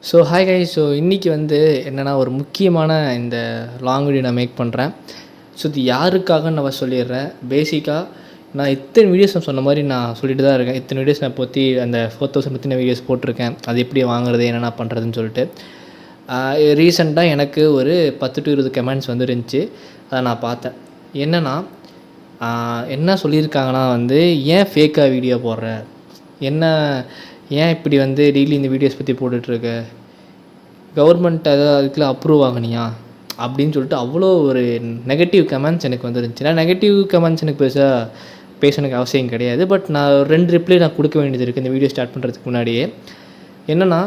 So hi guys. So இன்றைக்கி வந்து என்னென்னா ஒரு முக்கியமான இந்த லாங் வீடியோ நான் மேக் பண்ணுறேன். ஸோ இது யாருக்காக நான் சொல்லிடுறேன். பேசிக்காக நான் இத்தனை வீடியோஸ் நான் சொன்ன மாதிரி நான் சொல்லிட்டு தான் இருக்கேன். இத்தனை வீடியோஸ் நான் பற்றி அந்த 4000 பற்றின வீடியோஸ் போட்டிருக்கேன். அது எப்படி வாங்குறது, என்னென்ன பண்ணுறதுன்னு சொல்லிட்டு. ரீசெண்டாக எனக்கு ஒரு 10 to 20 கமெண்ட்ஸ் வந்து இருந்துச்சு. அதை நான் பார்த்தேன். என்னென்னா என்ன சொல்லியிருக்காங்கன்னா வந்து, ஏன் ஃபேக்காக வீடியோ போடுற, என்ன ஏன் இப்படி வந்து டெய்லி இந்த வீடியோஸ் பற்றி போட்டுட்ருக்க, கவர்மெண்ட் அதுக்குள்ள அப்ரூவ் ஆகணியா அப்படின்னு சொல்லிட்டு அவ்வளோ ஒரு நெகட்டிவ் கமெண்ட்ஸ் எனக்கு வந்துருந்துச்சு. நான் நெகட்டிவ் கமெண்ட்ஸ் எனக்கு பெருசாக பேசணுக்கு அவசியம் கிடையாது. பட் நான் 2 ரிப்ளை நான் கொடுக்க வேண்டியது இருக்குது இந்த வீடியோ ஸ்டார்ட் பண்ணுறதுக்கு முன்னாடியே. என்னென்னா,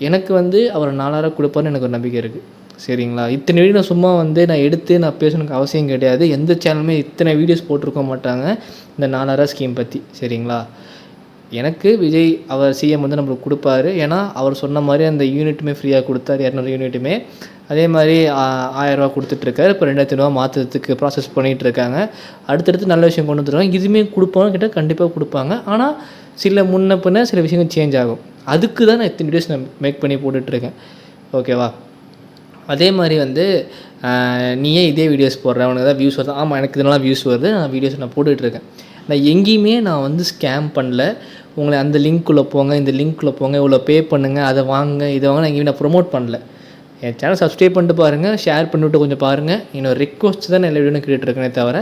எனக்கு வந்து அவர் 4000 கொடுப்பாருன்னு எனக்கு ஒரு நம்பிக்கை இருக்குது. சரிங்களா? இத்தனை வீடியோ நான் சும்மா வந்து நான் எடுத்து நான் பேசணுக்கு அவசியம் கிடையாது. எந்த சேனலுமே இத்தனை வீடியோஸ் போட்டிருக்க மாட்டாங்க இந்த 4000 ஸ்கீம் பற்றி. சரிங்களா? எனக்கு விஜய் அவர் சிஎம் வந்து நம்மளுக்கு கொடுப்பாரு. ஏன்னா அவர் சொன்ன மாதிரி அந்த யூனிட்டுமே ஃப்ரீயாக கொடுத்தாரு, 200 யூனிட்டுமே. அதே மாதிரி 1000 ரூபா கொடுத்துட்ருக்காரு. இப்போ 2000 ரூபா மாற்றுறதுக்கு ப்ராசஸ் பண்ணிகிட்ருக்காங்க. அடுத்தடுத்து நல்ல விஷயம் கொண்டு வந்துருக்காங்க. இதுவுமே கொடுப்பாங்க கிட்ட கண்டிப்பாக கொடுப்பாங்க. ஆனால் சில முன்ன பின்ன சில விஷயங்கள் சேஞ்ச் ஆகும். அதுக்கு தான் நான் இத்தனை வீடியோஸ் நான் மேக் பண்ணி போட்டுட்ருக்கேன். ஓகேவா? அதே மாதிரி வந்து நீ ஏன் இதே வீடியோஸ் போடுற, உனக்கு தான் வியூஸ் வருது. ஆமாம், எனக்கு இதெல்லாம் வியூஸ் வருது. நான் வீடியோஸ் நான் போட்டுட்ருக்கேன். நான் எங்கேயுமே நான் வந்து ஸ்கேம் பண்ணல. உங்களை அந்த லிங்க்குள்ளே போங்க, இந்த லிங்க்குள்ளே போங்க, இவ்வளோ பே பண்ணுங்கள், அதை வாங்க, இதை வாங்க, நான் எங்கேயுமே நான் ப்ரொமோட் பண்ணல. என் சேனல் சப்ஸ்கிரைப் பண்ணிட்டு பாருங்கள், ஷேர் பண்ணிவிட்டு கொஞ்சம் பாருங்கள். என்னோட ரிக்வஸ்ட் தான் நான் எல்லா வீடியோ கேட்டுருக்கேனே தவிர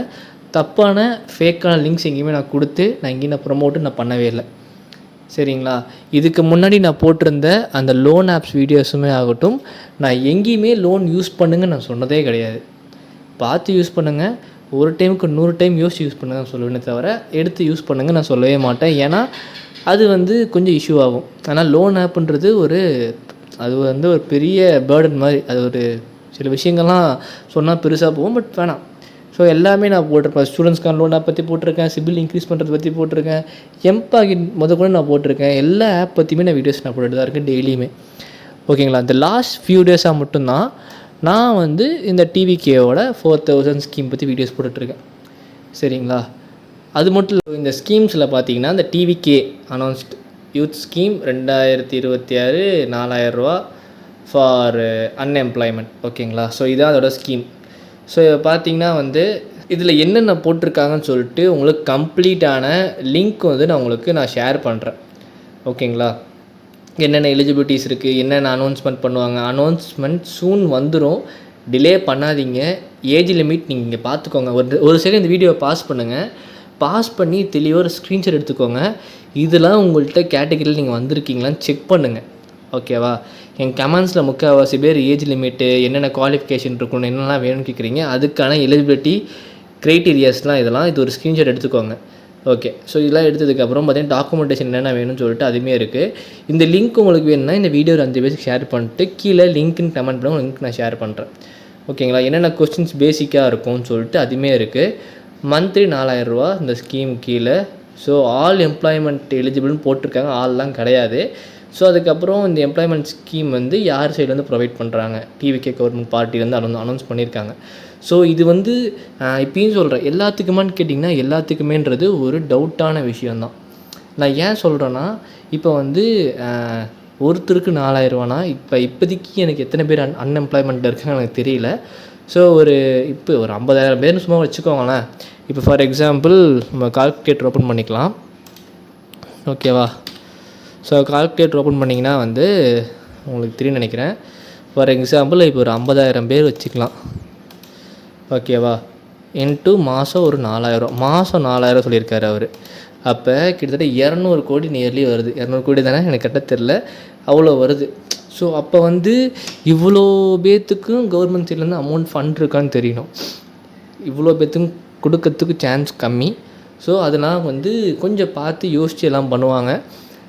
தப்பான ஃபேக்கான லிங்க்ஸ் எங்கேயுமே நான் கொடுத்து நான் எங்கேயும் நான் ப்ரொமோட்டு நான் பண்ணவே இல்லை. சரிங்களா? இதுக்கு முன்னாடி நான் போட்டிருந்த அந்த லோன் ஆப்ஸ் வீடியோஸுமே ஆகட்டும், நான் எங்கேயுமே லோன் யூஸ் பண்ணுங்க நான் சொன்னதே கிடையாது. பார்த்து யூஸ் பண்ணுங்கள், ஒரு டைமுக்கு 100 டைம் யோசிச்சு யூஸ் பண்ணுங்க நான் சொல்லுவேனே தவிர எடுத்து யூஸ் பண்ணுங்க நான் சொல்லவே மாட்டேன். ஏன்னா அது வந்து கொஞ்சம் இஷ்யூ ஆகும். ஆனால் லோன் ஆப்புன்றது அது வந்து ஒரு பெரிய பேர்டன் மாதிரி. அது ஒரு சில விஷயங்கள்லாம் சொன்னால் பெருசாக போகும். பட் வேணாம். ஸோ எல்லாமே நான் போட்டிருப்பேன். ஸ்டூடெண்ட்ஸ்க்கான லோன் ஆப் பற்றி போட்டிருக்கேன், சிபில் இன்க்ரீஸ் பண்ணுறது பற்றி போட்டிருக்கேன், எம்பாகிட் கூட நான் போட்டிருக்கேன். எல்லா ஆப் பற்றியுமே நான் வீடியோஸ் நான் போட்டுட்டு தான் இருக்கேன் டெய்லியுமே. ஓகேங்களா? இந்த லாஸ்ட் ஃபியூ டேஸாக மட்டும்தான் நான் வந்து இந்த டிவிகேவோட 4000 ஸ்கீம் பற்றி வீடியோஸ் போட்டுட்ருக்கேன். சரிங்களா? அது மட்டும் இல்லை, இந்த ஸ்கீம்ஸில் பார்த்தீங்கன்னா இந்த டிவிகே அனௌன்ஸ்ட் யூத் ஸ்கீம் 2026 4000 ரூபா ஃபார் அன்எம்ப்ளாய்மெண்ட். ஓகேங்களா? ஸோ இதான் அதோட ஸ்கீம். ஸோ பார்த்தீங்கன்னா வந்து இதில் என்னென்ன போட்டிருக்காங்கன்னு சொல்லிட்டு உங்களுக்கு கம்ப்ளீட்டான லிங்க் வந்து நான் ஷேர் பண்ணுறேன். ஓகேங்களா? என்னென்ன எலிஜிபிலிட்டிஸ் இருக்குது, என்னென்ன அனௌன்ஸ்மெண்ட் பண்ணுவாங்க. அனௌன்ஸ்மெண்ட் சூன் வந்துடும், டிலே பண்ணாதீங்க. ஏஜ் லிமிட் நீங்கள் இங்கே பார்த்துக்கோங்க. ஒரு செகண்ட் இந்த வீடியோவை பாஸ் பண்ணுங்கள். பாஸ் பண்ணி தெளிவாக ஒரு ஸ்க்ரீன்ஷாட் எடுத்துக்கோங்க. இதெல்லாம் உங்கள்கிட்ட கேட்டகரியில் நீங்கள் வந்திருக்கீங்களான்னு செக் பண்ணுங்கள். ஓகேவா? என் கமெண்ட்ஸில் முக்கால்வாசி பேர் ஏஜ் லிமிட்டு, என்னென்ன குவாலிஃபிகேஷன் இருக்கணும், என்னெல்லாம் வேணும்னு கேட்குறீங்க. அதுக்கான எலிஜிபிலிட்டி க்ரைட்டீரியாஸ்லாம் இதெல்லாம் இது ஒரு ஸ்க்ரீன்ஷாட் எடுத்துக்கோங்க. ஓகே. ஸோ இதெல்லாம் எடுத்ததுக்கப்புறம் பார்த்தீங்கன்னா டாக்குமெண்டேஷன் என்னென்ன வேணும்னு சொல்லிட்டு அதுவுமே இருக்குது. இந்த லிங்க் உங்களுக்கு வேணும்னா இந்த வீடியோ 5 பேருக்கு ஷேர் பண்ணிட்டு கீழே லிங்க்னு கமெண்ட் பண்ணுங்க. லிங்க் நான் ஷேர் பண்ணுறேன். ஓகேங்களா? என்னென்ன கொஸ்டின்ஸ் பேசிக்காக இருக்கும்னு சொல்லிட்டு அதுவுமே இருக்குது. மந்த்லி 4000 ரூபா இந்த ஸ்கீம் கீழே. ஸோ ஆல் எம்ப்ளாய்மெண்ட் எலிஜிபிள்னு போட்டிருக்காங்க, ஆல்லாம் கிடையாது. ஸோ அதுக்கப்புறம் இந்த எம்ப்ளாய்மெண்ட் ஸ்கீம் வந்து யார் சைட்லேருந்து ப்ரொவைட் பண்ணுறாங்க, டிவிகே கவர்மெண்ட் பார்ட்டிலேருந்து அனௌன்ஸ் பண்ணியிருக்காங்க. ஸோ இது வந்து இப்பயும் சொல்கிறேன், எல்லாத்துக்குமான்னு கேட்டிங்கன்னா எல்லாத்துக்குமேன்றது ஒரு டவுட்டான விஷயந்தான். நான் ஏன் சொல்கிறேன்னா, இப்போ வந்து ஒருத்தருக்கு 4000 ரூபானா இப்போதைக்கு எனக்கு எத்தனை பேர் அன்எம்ப்ளாய்மெண்ட்டில் இருக்காங்க எனக்கு தெரியல. ஸோ இப்போ ஒரு 50,000 பேர்னு சும்மா வச்சுக்கோங்களேன். இப்போ ஃபார் எக்ஸாம்பிள் நம்ம கால்குலேட்டர் ஓப்பன் பண்ணிக்கலாம். ஓகேவா? ஸோ கால்குலேட்டர் ஓப்பன் பண்ணிங்கன்னா வந்து உங்களுக்கு தெரியும்னு நினைக்கிறேன். ஃபார் எக்ஸாம்பிள் இப்போ ஒரு 50,000 பேர் வச்சுக்கலாம். ஓகேவா? இன்ட்டு மாதம் ஒரு 4000, மாதம் 4000 சொல்லியிருக்காரு அவர். அப்போ கிட்டத்தட்ட 200 கோடி நியர்லி வருது. 200 கோடி தானே, எனக்கு கரெக்டாக தெரில, அவ்வளோ வருது. ஸோ அப்போ வந்து இவ்வளோ பேர்த்துக்கும் கவர்மெண்ட் சைட்லேருந்து அமௌண்ட் ஃபண்ட் இருக்கான்னு தெரியணும். இவ்வளோ பேர்த்துக்கும் கொடுக்கறதுக்கு சான்ஸ் கம்மி. ஸோ அதெல்லாம் வந்து கொஞ்சம் பார்த்து யோசித்து எல்லாம் பண்ணுவாங்க.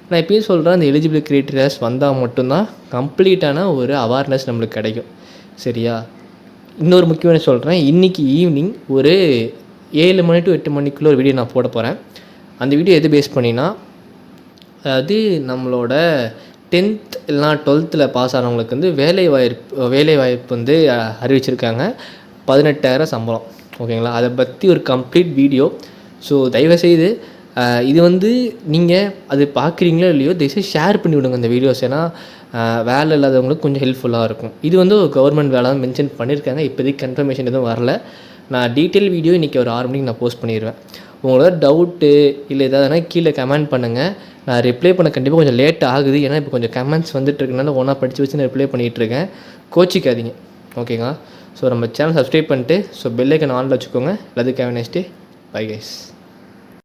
நான் எப்பயும் சொல்கிறேன், அந்த எலிஜிபிள் க்ரைட்டீரியாஸ் வந்தால் மட்டும்தான் கம்ப்ளீட்டான ஒரு அவேர்னஸ் நம்மளுக்கு கிடைக்கும். சரியா? இன்னொரு முக்கியமான சொல்கிறேன், இன்றைக்கி ஈவினிங் ஒரு 7 மணி to 8 மணிக்குள்ளே ஒரு வீடியோ நான் போட போகிறேன். அந்த வீடியோ எது பேஸ் பண்ணினா, அதாவது நம்மளோட 10th இல்லைனா 12th பாஸ் ஆனவங்களுக்கு வந்து வேலைவாய்ப்பு வந்து அறிவிச்சிருக்காங்க. 18,000 சம்பளம். ஓகேங்களா? அதை பற்றி ஒரு கம்ப்ளீட் வீடியோ. ஸோ தயவுசெய்து இது வந்து நீங்கள் அது பார்க்குறீங்களோ இல்லையோ, தயவுசெய்து ஷேர் பண்ணி விடுங்க இந்த வீடியோஸ். ஏன்னா வேலை இல்லாதவங்களுக்கு கொஞ்சம் ஹெல்ப்ஃபுல்லாக இருக்கும். இது வந்து ஒரு கவர்மெண்ட் வேலை தான் மென்ஷன் பண்ணியிருக்காங்க. இப்போதைக்கு கன்ஃபர்மேஷன் எதுவும் வரல. நான் டீட்டெயில் வீடியோ இன்றைக்கி ஒரு 6 மணிக்கு நான் போஸ்ட் பண்ணிடுவேன். உங்களோட டவுட்டு இல்லை ஏதாவதுனா கீழே கமெண்ட் பண்ணுங்கள். நான் ரிப்ளை பண்ண கண்டிப்பாக கொஞ்சம் லேட் ஆகுது. ஏன்னா இப்போ கொஞ்சம் கமெண்ட்ஸ் வந்துட்டுருக்கனால ஒன்றா படித்து வச்சு நான் ரிப்ளை பண்ணிகிட்ருக்கேன். கோச்சிக்காதீங்க, ஓகேங்களா? ஸோ நம்ம சேனல் சப்ஸ்கிரைப் பண்ணிட்டு பெல் ஐக்கன் ஆனில் வச்சுக்கோங்க. எல்லாத்துக்கும் have a nice day. Bye guys.